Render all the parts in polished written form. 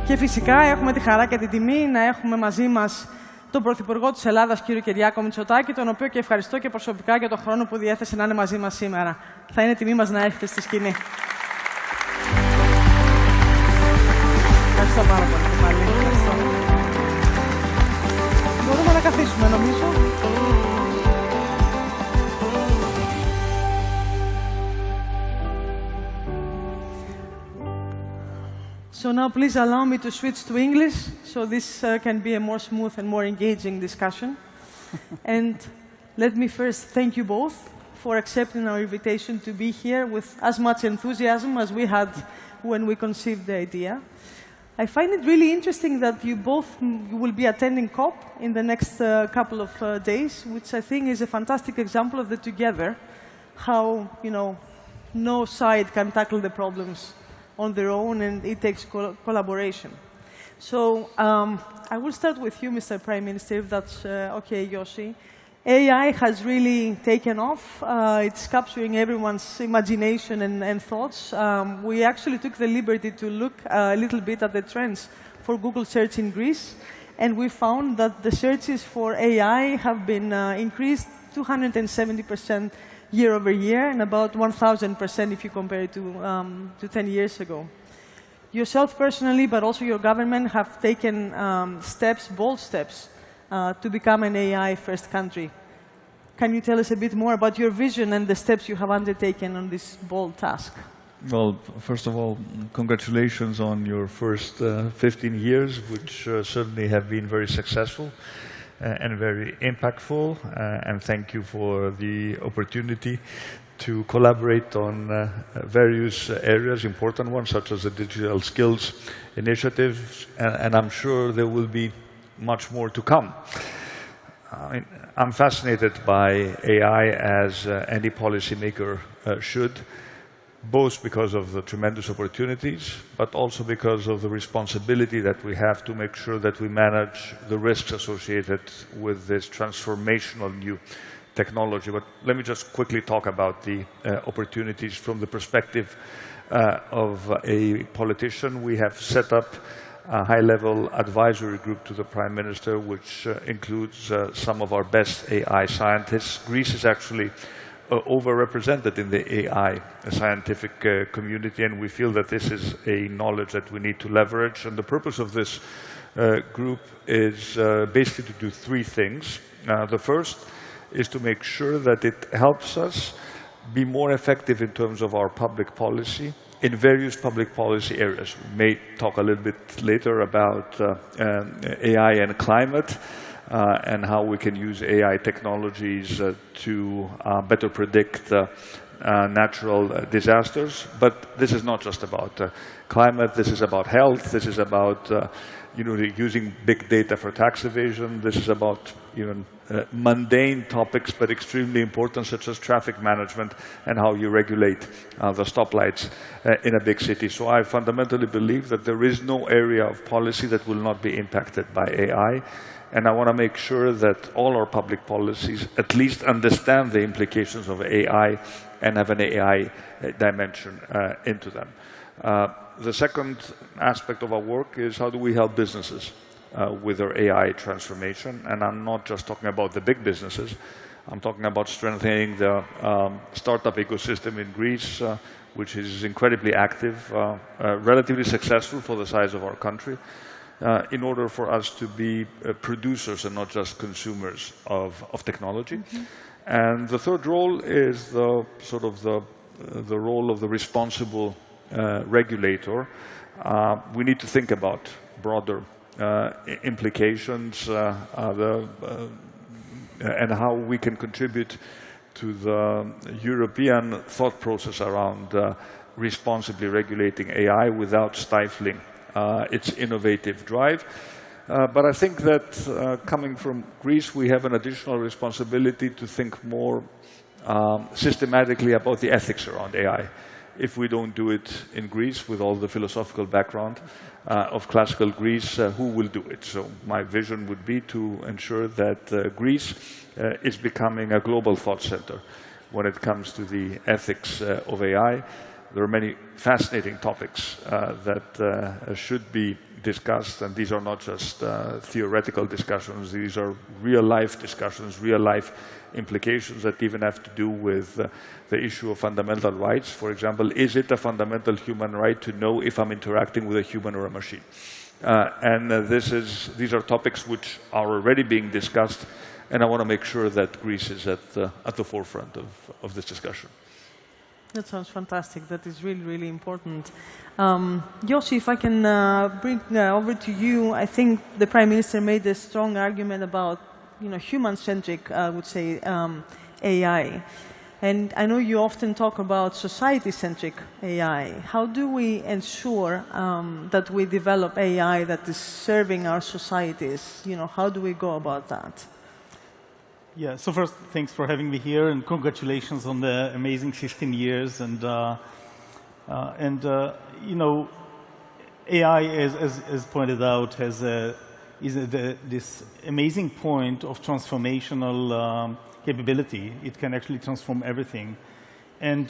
Και φυσικά έχουμε τη χαρά και την τιμή να έχουμε μαζί μας τον Πρωθυπουργό της Ελλάδας, κύριο Κυριάκο Μητσοτάκη, τον οποίο και ευχαριστώ και προσωπικά για τον χρόνο που διέθεσε να είναι μαζί μας σήμερα. Θα είναι τιμή μας να έρχεται στη σκηνή. Ευχαριστώ πάρα πολύ και πάλι. Ευχαριστώ. Μπορούμε να καθίσουμε, νομίζω. So now please allow me to switch to English, so this can be a more smooth and more engaging discussion. And let me first thank you both for accepting our invitation to be here with as much enthusiasm as we had when we conceived the idea. I find it really interesting that you both will be attending COP in the next couple of days, which I think is a fantastic example of the together, how, you know, no side can tackle the problems on their own, and it takes collaboration. So I will start with you, Mr. Prime Minister, if that's okay, Yossi. AI has really taken off. It's capturing everyone's imagination and thoughts. We actually took the liberty to look a little bit at the trends for Google search in Greece, and we found that the searches for AI have been increased 270% year over year, and about 1,000% if you compare it to 10 years ago. Yourself personally, but also your government, have taken steps, bold steps, to become an AI-first country. Can you tell us a bit more about your vision and the steps you have undertaken on this bold task? Well, first of all, congratulations on your first 15 years, which certainly have been very successful and very impactful, and thank you for the opportunity to collaborate on various areas, important ones, such as the digital skills initiatives, and I'm sure there will be much more to come. I'm fascinated by AI, as any policymaker should, both because of the tremendous opportunities, but also because of the responsibility that we have to make sure that we manage the risks associated with this transformational new technology. But let me just quickly talk about the opportunities from the perspective of a politician. We have set up a high-level advisory group to the Prime Minister, which includes some of our best AI scientists. Greece is actually overrepresented in the AI scientific community, and we feel that this is a knowledge that we need to leverage. And the purpose of this group is basically to do three things. The first is to make sure that it helps us be more effective in terms of our public policy in various public policy areas. We may talk a little bit later about AI and climate, and how we can use AI technologies to better predict natural disasters. But this is not just about climate, this is about health, this is about using big data for tax evasion, this is about even mundane topics but extremely important, such as traffic management and how you regulate the stoplights in a big city. So I fundamentally believe that there is no area of policy that will not be impacted by AI. And I want to make sure that all our public policies at least understand the implications of AI and have an AI dimension into them. The second aspect of our work is how do we help businesses with their AI transformation. And I'm not just talking about the big businesses. I'm talking about strengthening the startup ecosystem in Greece, which is incredibly active, relatively successful for the size of our country. In order for us to be producers and not just consumers of technology. And the third role is the role of the responsible regulator. We need to think about broader implications and how we can contribute to the European thought process around responsibly regulating AI without stifling its innovative drive. But I think that coming from Greece, we have an additional responsibility to think more systematically about the ethics around AI. If we don't do it in Greece with all the philosophical background of classical Greece, who will do it? So my vision would be to ensure that Greece is becoming a global thought center when it comes to the ethics of AI. there are many fascinating topics that should be discussed, and these are not just theoretical discussions. These are real-life discussions, real-life implications that even have to do with the issue of fundamental rights. For example, is it a fundamental human right to know if I'm interacting with a human or a machine? These are topics which are already being discussed, and I want to make sure that Greece is at the forefront of this discussion. That sounds fantastic. That is really, really important. Yossi, if I can bring over to you, I think the Prime Minister made a strong argument about, human-centric, I would say, AI. And I know you often talk about society-centric AI. How do we ensure that we develop AI that is serving our societies? How do we go about that? Yeah, so first, thanks for having me here, and congratulations on the amazing 15 years. And AI, as pointed out, is this amazing point of transformational capability. It can actually transform everything. And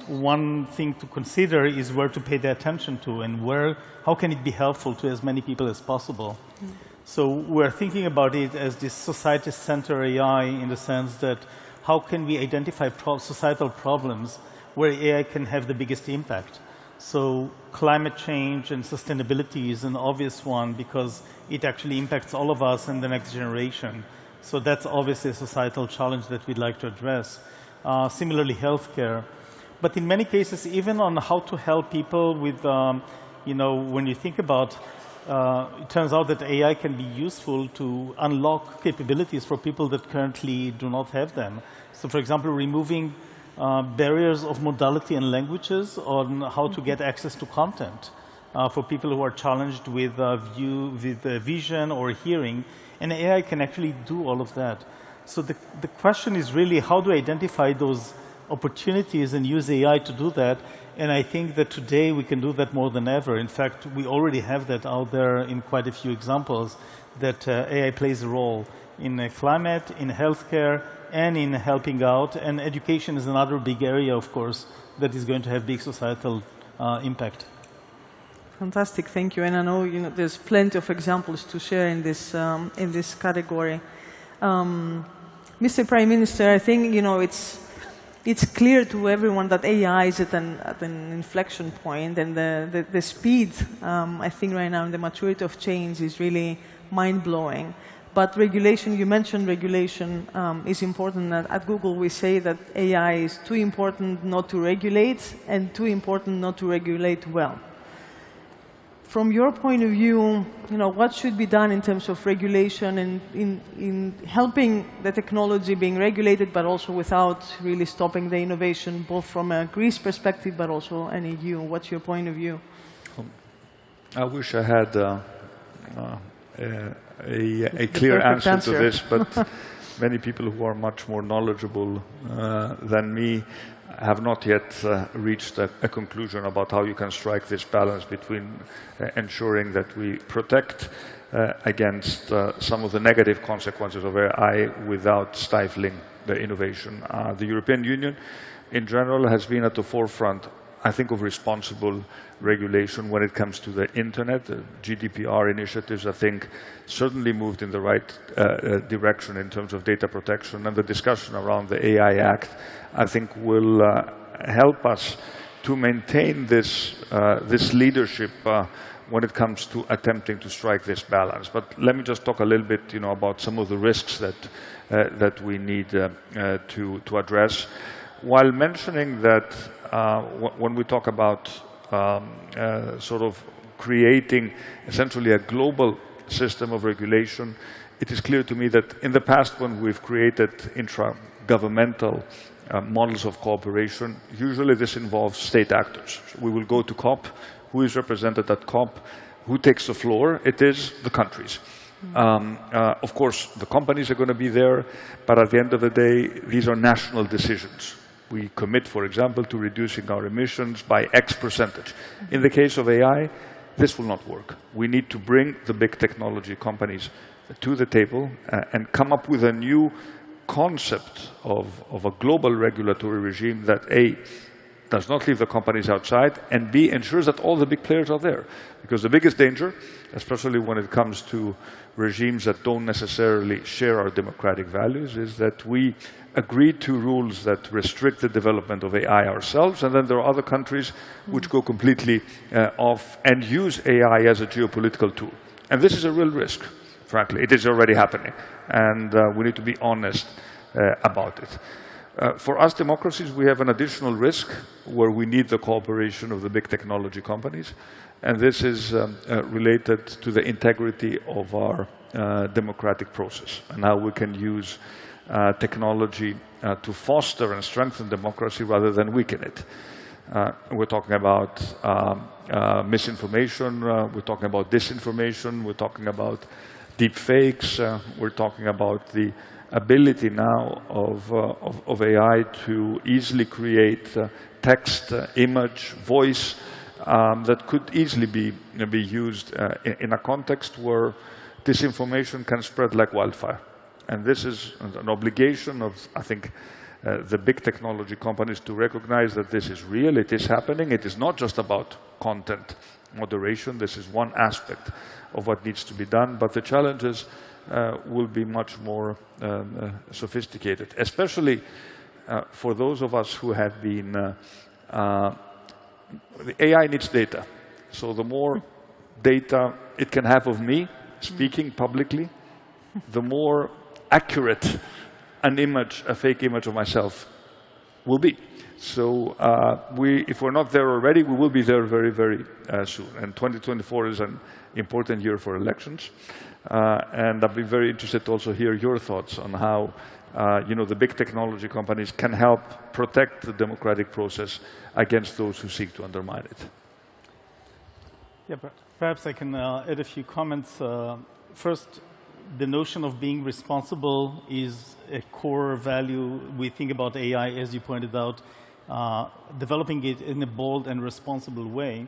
one thing to consider is where to pay the attention to, and how can it be helpful to as many people as possible. So we're thinking about it as this society-centered AI, in the sense that how can we identify societal problems where AI can have the biggest impact. So climate change and sustainability is an obvious one, because it actually impacts all of us and the next generation. So that's obviously a societal challenge that we'd like to address. Similarly, healthcare. But in many cases, even on how to help people with, when you think about it turns out that AI can be useful to unlock capabilities for people that currently do not have them. So, for example, removing barriers of modality and languages on how to get access to content for people who are challenged with vision or hearing. And AI can actually do all of that. So the question is really, how do I identify those opportunities and use AI to do that? And I think that today we can do that more than ever. In fact, we already have that out there in quite a few examples, that AI plays a role in climate, in healthcare, and in helping out. And education is another big area, of course, that is going to have big societal impact. Fantastic, thank you. And I know, there's plenty of examples to share in this category. Mr. Prime Minister, I think it's clear to everyone that AI is at an inflection point, and the speed, I think right now, and the maturity of change is really mind-blowing. But regulation, you mentioned regulation, is important. At Google, we say that AI is too important not to regulate, and too important not to regulate well. From your point of view, what should be done in terms of regulation and in helping the technology being regulated, but also without really stopping the innovation, both from a Greece perspective, but also an EU? What's your point of view? I wish I had a clear answer to this, but many people who are much more knowledgeable than me have not yet reached a conclusion about how you can strike this balance between ensuring that we protect against some of the negative consequences of AI without stifling the innovation. The European Union, in general, has been at the forefront, I think, of responsible regulation when it comes to the internet. The GDPR initiatives, I think, certainly moved in the right direction in terms of data protection, and the discussion around the AI Act, I think, will help us to maintain this leadership when it comes to attempting to strike this balance. But let me just talk a little bit, about some of the risks that we need to address, while mentioning that when we talk about sort of creating essentially a global system of regulation, it is clear to me that in the past, when we've created intra-governmental models of cooperation, usually this involves state actors. So we will go to COP. Who is represented at COP? Who takes the floor? It is the countries. Of course, the companies are going to be there, but at the end of the day, these are national decisions. We commit, for example, to reducing our emissions by X percentage. In the case of AI, this will not work. We need to bring the big technology companies to the table and come up with a new concept of a global regulatory regime that, A, does not leave the companies outside, and B, ensures that all the big players are there. Because the biggest danger, especially when it comes to regimes that don't necessarily share our democratic values, is that we agree to rules that restrict the development of AI ourselves, and then there are other countries which go completely off and use AI as a geopolitical tool. And this is a real risk, frankly. It is already happening, and we need to be honest about it. For us democracies, we have an additional risk where we need the cooperation of the big technology companies, and this is related to the integrity of our democratic process and how we can use technology to foster and strengthen democracy rather than weaken it. We're talking about misinformation, we're talking about disinformation, we're talking about deep fakes, we're talking about the ability now of AI to easily create text, image, voice that could easily be used in a context where disinformation can spread like wildfire. And this is an obligation of, I think, the big technology companies to recognize that this is real, it is happening. It is not just about content moderation. This is one aspect of what needs to be done, but the challenges will be much more sophisticated, especially for those of us who have been... the AI needs data. So the more data it can have of me speaking publicly, the more accurate an image, a fake image of myself will be. So if we're not there already, we will be there very, very soon. And 2024 is an important year for elections. And I'd be very interested to also hear your thoughts on how the big technology companies can help protect the democratic process against those who seek to undermine it. Yeah, perhaps I can add a few comments. First, the notion of being responsible is a core value. We think about AI, as you pointed out, developing it in a bold and responsible way.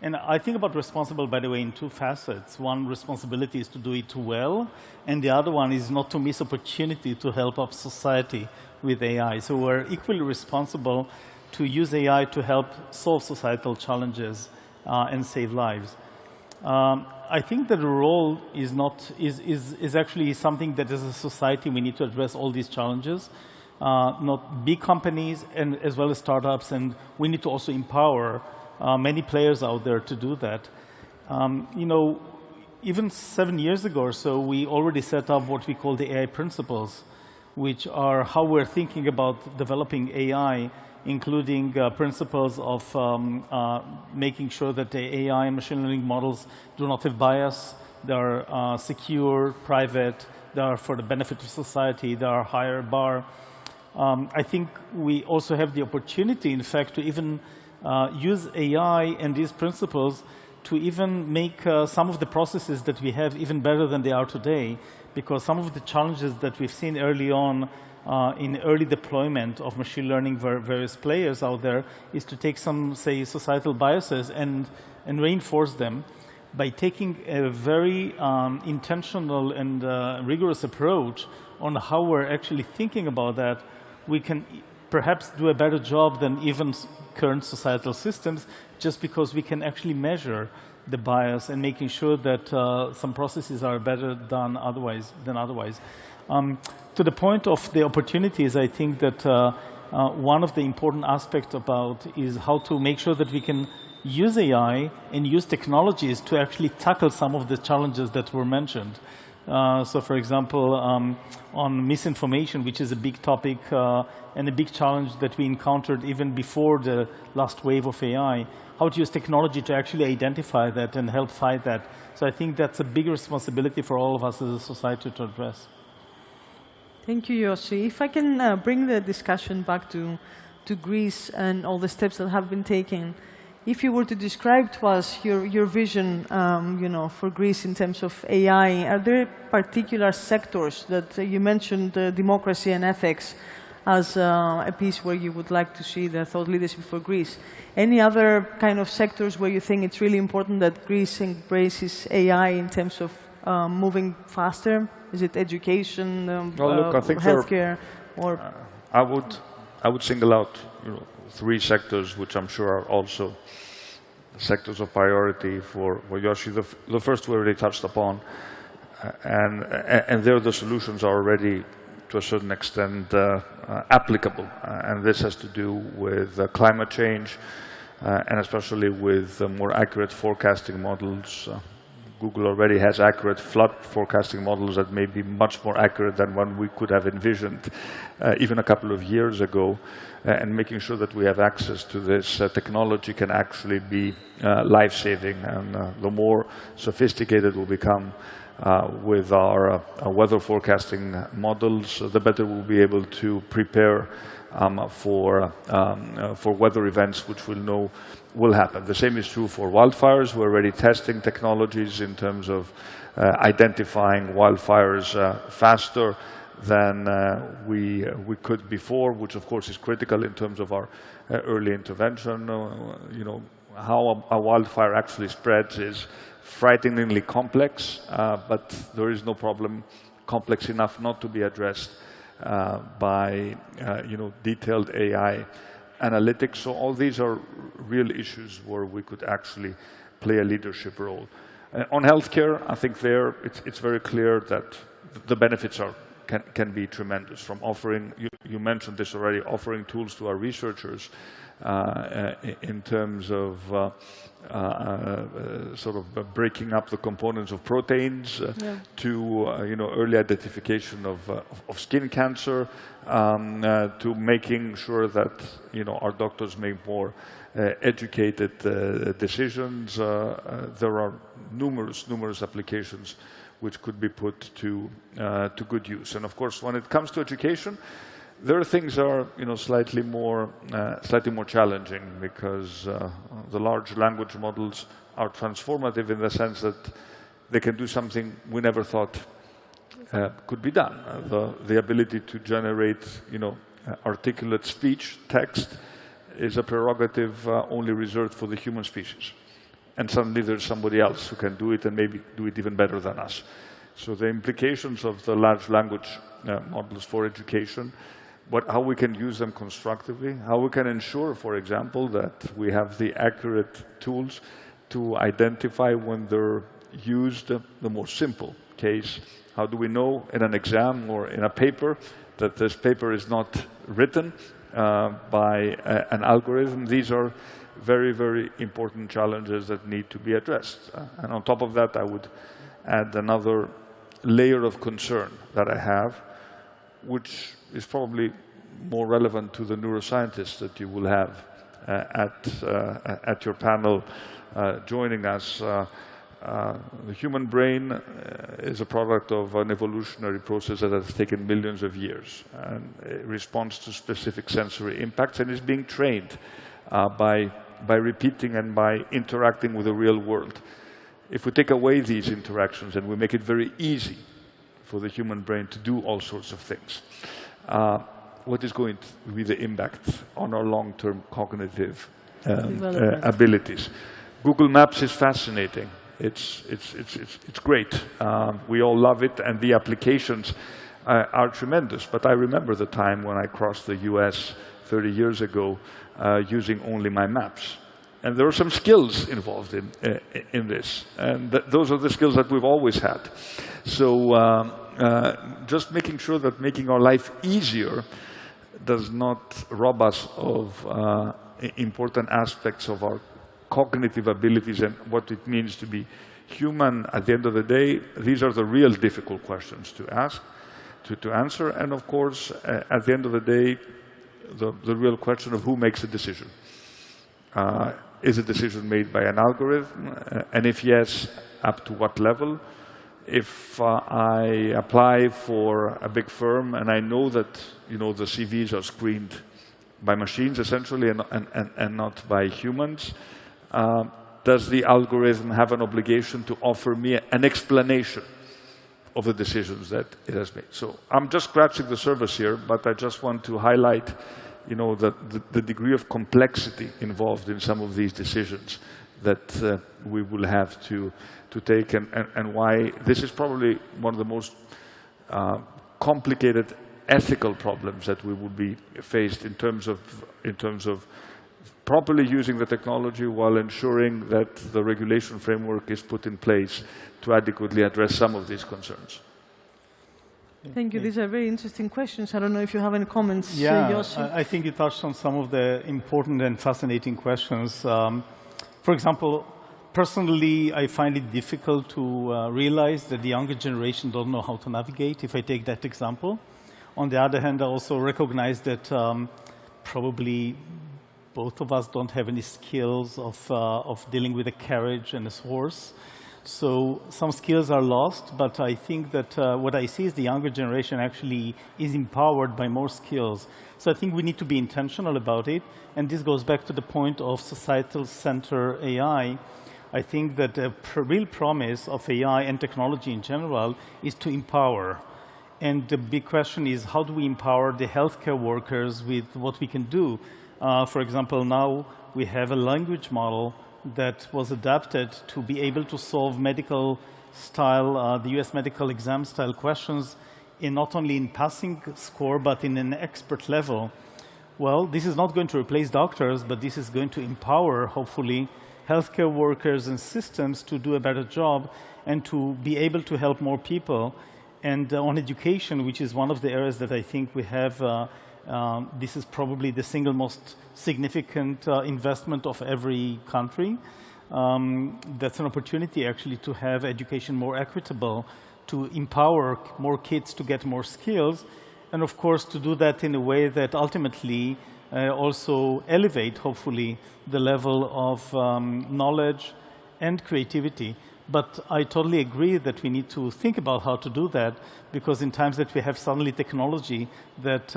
And I think about responsible, by the way, in two facets. One responsibility is to do it well, and the other one is not to miss opportunity to help up society with AI. So we're equally responsible to use AI to help solve societal challenges and save lives. I think that the role is actually something that as a society we need to address all these challenges, not big companies and as well as startups, and we need to also empower many players out there to do that. Even 7 years ago or so, we already set up what we call the AI principles, which are how we're thinking about developing AI, including principles of making sure that the AI and machine learning models do not have bias, they are secure, private, they are for the benefit of society, they are higher bar. I think we also have the opportunity, in fact, to even use AI and these principles to even make some of the processes that we have even better than they are today, because some of the challenges that we've seen early on in early deployment of machine learning various players out there is to take some, say, societal biases and reinforce them by taking a very intentional and rigorous approach on how we're actually thinking about that. We can perhaps do a better job than even current societal systems, just because we can actually measure the bias and making sure that some processes are better done than otherwise. To the point of the opportunities, I think that one of the important aspects about is how to make sure that we can use AI and use technologies to actually tackle some of the challenges that were mentioned. So, for example, on misinformation, which is a big topic and a big challenge that we encountered even before the last wave of AI, how to use technology to actually identify that and help fight that. So I think that's a big responsibility for all of us as a society to address. Thank you, Yossi. If I can bring the discussion back to Greece and all the steps that have been taken, if you were to describe to us your vision, for Greece in terms of AI, are there particular sectors that you mentioned, democracy and ethics, as a piece where you would like to see the thought leadership for Greece? Any other kind of sectors where you think it's really important that Greece embraces AI in terms of moving faster? Is it education, well, look, I think healthcare, or? I would I would single out, three sectors which I'm sure are also sectors of priority for Yossi. The first we already touched upon, and there the solutions are already to a certain extent applicable, and this has to do with climate change and especially with more accurate forecasting models. Google already has accurate flood forecasting models that may be much more accurate than one we could have envisioned even a couple of years ago, and making sure that we have access to this technology can actually be life-saving, and the more sophisticated we'll become with our weather forecasting models, the better we'll be able to prepare for weather events which we'll know will happen. The same is true for wildfires. We're already testing technologies in terms of identifying wildfires faster than we could before, which of course is critical in terms of our early intervention. How a wildfire actually spreads is frighteningly complex, but there is no problem complex enough not to be addressed by detailed AI analytics. So all these are real issues where we could actually play a leadership role. On healthcare, I think it's very clear that the benefits can be tremendous. From offering, you mentioned this already, offering tools to our researchers in terms of sort of breaking up the components of proteins to early identification of skin cancer, to making sure that our doctors make more educated decisions. There are numerous applications which could be put to good use. And of course, when it comes to education, there are things that are slightly more challenging, because the large language models are transformative in the sense that they can do something we never thought could be done. The ability to generate articulate speech, text, is a prerogative only reserved for the human species. And suddenly there's somebody else who can do it, and maybe do it even better than us. So the implications of the large language models for education, how we can use them constructively, how we can ensure, for example, that we have the accurate tools to identify when they're used the more simple case. How do we know in an exam or in a paper that this paper is not written by an algorithm? These are very, very important challenges that need to be addressed. And on top of that, I would add another layer of concern that I have, which is probably more relevant to the neuroscientists that you will have at your panel joining us. The human brain is a product of an evolutionary process that has taken millions of years, and it responds to specific sensory impacts, and is being trained by repeating and by interacting with the real world. If we take away these interactions and we make it very easy for the human brain to do all sorts of things, what is going to be the impact on our long-term cognitive abilities? Google Maps is fascinating. It's great. We all love it, and the applications are tremendous. But I remember the time when I crossed the US 30 years ago using only my maps. And there are some skills involved in this. And those are the skills that we've always had. So just making sure that making our life easier does not rob us of important aspects of our cognitive abilities and what it means to be human. At the end of the day, these are the real difficult questions to ask, to answer. And of course, at the end of the day, the real question of who makes the decision. Is a decision made by an algorithm? And if yes, up to what level? If I apply for a big firm and I know that the CVs are screened by machines essentially and not by humans, does the algorithm have an obligation to offer me an explanation of the decisions that it has made? So I'm just scratching the surface here, but I just want to highlight the degree of complexity involved in some of these decisions that we will have to take, and why this is probably one of the most complicated ethical problems that we would be faced in terms of properly using the technology while ensuring that the regulation framework is put in place to adequately address some of these concerns? Thank you. These are very interesting questions. I don't know if you have any comments, Yeah, Yossi. I think you touched on some of the important and fascinating questions. For example, personally, I find it difficult to realize that the younger generation don't know how to navigate, if I take that example. On the other hand, I also recognize that probably both of us don't have any skills of dealing with a carriage and a horse. So some skills are lost, but I think that what I see is the younger generation actually is empowered by more skills. So I think we need to be intentional about it. And this goes back to the point of societal center AI. I think that the real promise of AI and technology in general is to empower. And the big question is, how do we empower the healthcare workers with what we can do? For example, now we have a language model that was adapted to be able to solve medical style, the US medical exam style questions not only in passing score, but in an expert level. Well, this is not going to replace doctors, but this is going to empower, hopefully, healthcare workers and systems to do a better job and to be able to help more people. And on education, which is one of the areas that I think we have, this is probably the single most significant investment of every country. That's an opportunity actually to have education more equitable, to empower more kids to get more skills, and of course to do that in a way that ultimately also elevate, hopefully, the level of knowledge and creativity. But I totally agree that we need to think about how to do that, because in times that we have suddenly technology that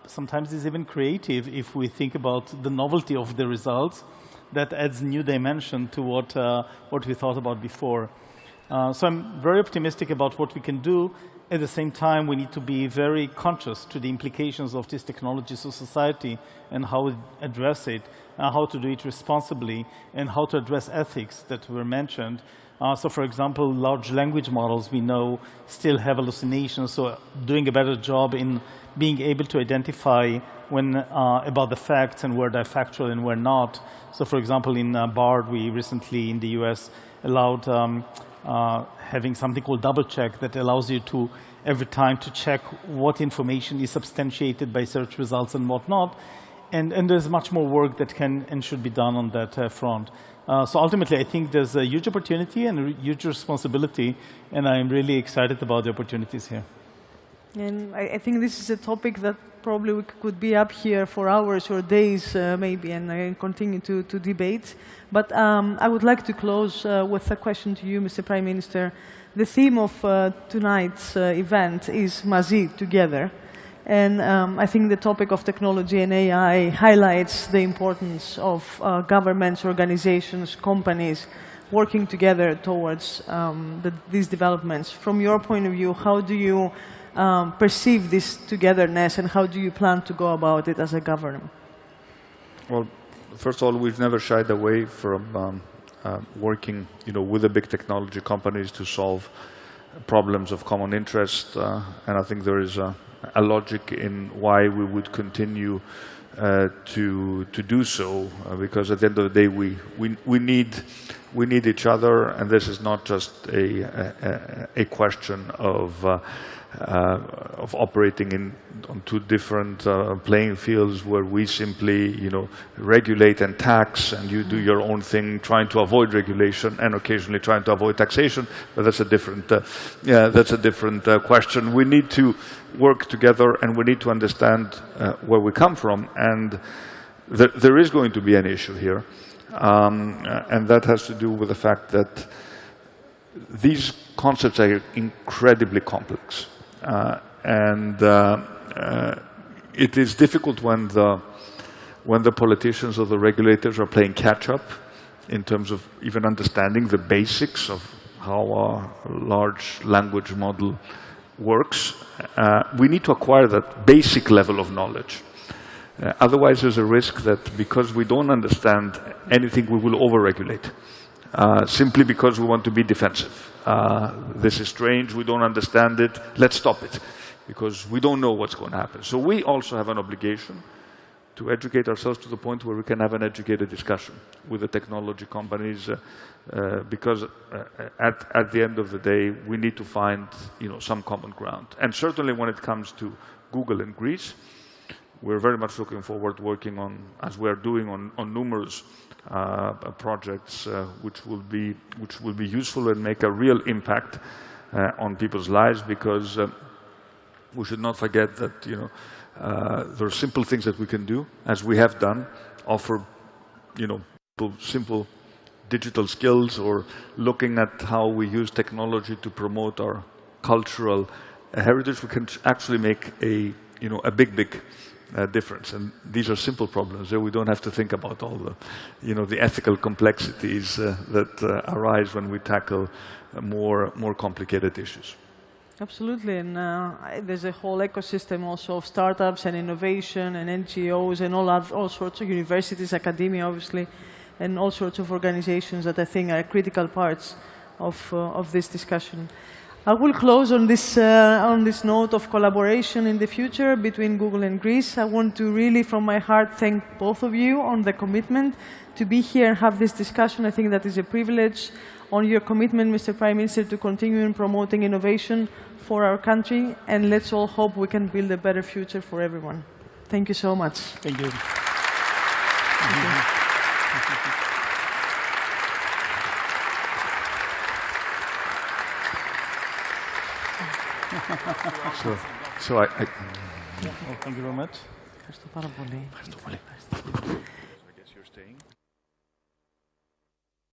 sometimes is even creative, if we think about the novelty of the results, that adds new dimension to what we thought about before. So I'm very optimistic about what we can do. At the same time, we need to be very conscious to the implications of this technology to society and how to address it, how to do it responsibly, and how to address ethics that were mentioned. So for example, large language models, we know, still have hallucinations, so doing a better job in being able to identify when about the facts and where they're factual and where not. So for example, in BARD, we recently in the US allowed having something called double check that allows you to every time to check what information is substantiated by search results and what not. And there's much more work that can and should be done on that front. So ultimately, I think there's a huge opportunity and a huge responsibility, and I'm really excited about the opportunities here. And I think this is a topic that probably we could be up here for hours or days maybe and continue to debate. But I would like to close with a question to you, Mr. Prime Minister. The theme of tonight's event is Mazi, together. And I think the topic of technology and AI highlights the importance of governments, organizations, companies working together towards these developments. From your point of view, how do you perceive this togetherness, and how do you plan to go about it as a government? Well, first of all, we've never shied away from working, with the big technology companies to solve problems of common interest, and I think there is a logic in why we would continue to do so, because at the end of the day, we need each other, and this is not just a question of operating on two different playing fields where we simply, regulate and tax, and you do your own thing, trying to avoid regulation and occasionally trying to avoid taxation. But that's a different question. We need to work together, and we need to understand where we come from, and there is going to be an issue here, and that has to do with the fact that these concepts are incredibly complex. It is difficult when the politicians or the regulators are playing catch-up in terms of even understanding the basics of how a large language model works. We need to acquire that basic level of knowledge. Otherwise, there's a risk that because we don't understand anything, we will over-regulate, simply because we want to be defensive. This is strange, we don't understand it, let's stop it. because we don't know what's going to happen. So we also have an obligation to educate ourselves to the point where we can have an educated discussion with the technology companies, because at the end of the day, we need to find some common ground. And certainly when it comes to Google in Greece, we're very much looking forward to working on, as we are doing on numerous projects which will be useful and make a real impact on people's lives, because we should not forget that there are simple things that we can do, as we have done, offer simple digital skills, or looking at how we use technology to promote our cultural heritage. We can actually make a big difference. And these are simple problems. We don't have to think about all the ethical complexities that arise when we tackle more complicated issues. Absolutely, and there's a whole ecosystem also of startups and innovation and NGOs and all sorts of universities, academia obviously, and all sorts of organizations that I think are critical parts of this discussion. I will close on this note of collaboration in the future between Google and Greece. I want to really, from my heart, thank both of you on the commitment to be here and have this discussion. I think that is a privilege. On your commitment, Mr. Prime Minister, to continue in promoting innovation for our country, and let's all hope we can build a better future for everyone. Thank you so much. Thank you. So I Thank you very much. Ευχαριστώ πάρα πολύ.